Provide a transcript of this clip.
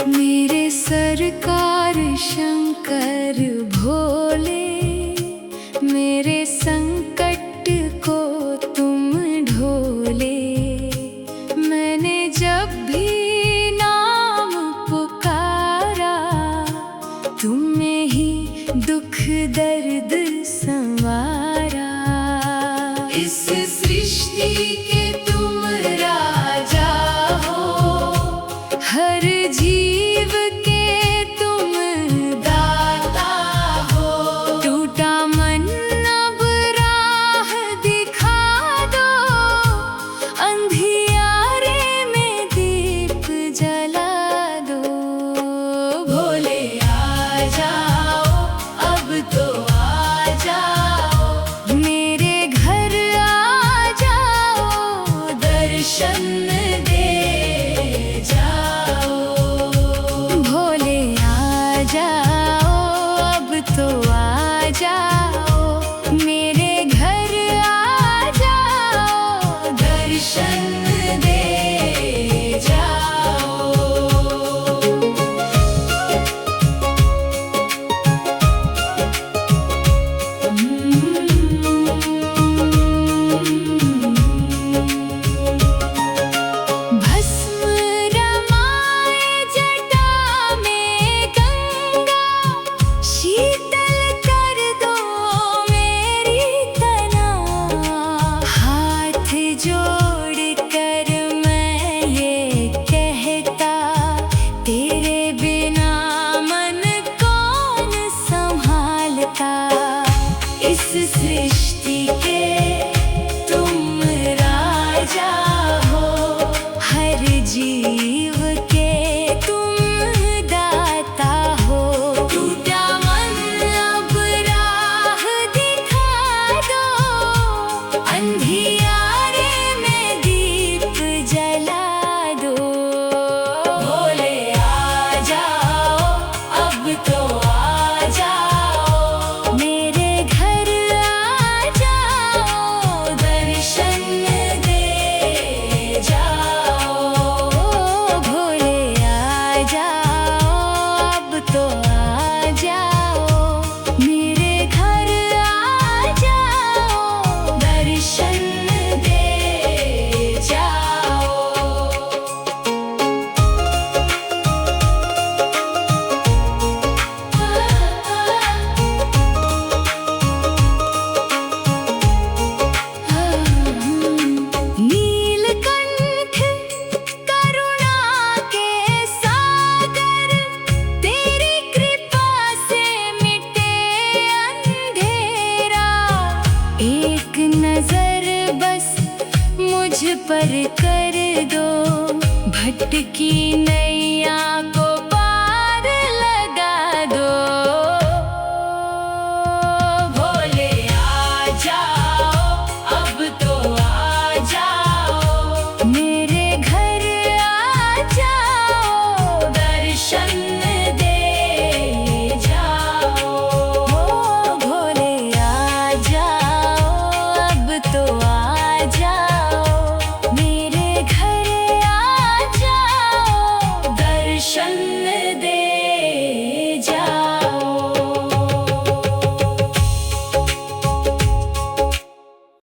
मेरे सरकार शंकर भोले, मेरे संकट को तुम ढोले। मैंने जब भी नाम पुकारा, तुम्हें ही दुख दर्द संवारा। इस सृष्टि के तुम राजा हो, हर जीव के तुम दाता हो। टूटा मन अब राह दिखा दो, अंधियारे में दीप जला दो। भोले आ जाओ, अब तो आ जाओ, मेरे घर आ जाओ, दर्शन दे जाओ। भोले आ जाओ, अब तो आ जाओ, मेरे घर आ जाओ, दर्शन दे जाओ। भस्म रमाए जटा में गंगा, शीतल कर दो मेरी तना। हाथ जोड़ कर मैं ये कहता, तेरे बिना मन कौन संभालता। इस सृष्टि के तुम राजा हो, हर जीव के तुम दाता हो। टूटा मन अब राह दिखा दो, अंधियारे में दीप जला दो। भोले आ जाओ, अब तो आ जाओ, मेरे घर आ जाओ, दर्शन दे जाओ। भोले आ जाओ, अब तो आ जाओ, मेरे घर आ जाओ, दर्शन दे जाओ। नीलकंठ करुणा के सागर, तेरी कृपा से मिटे अंधेरा। एक नजर बस मुझ पर कर दो, भटकी नहीं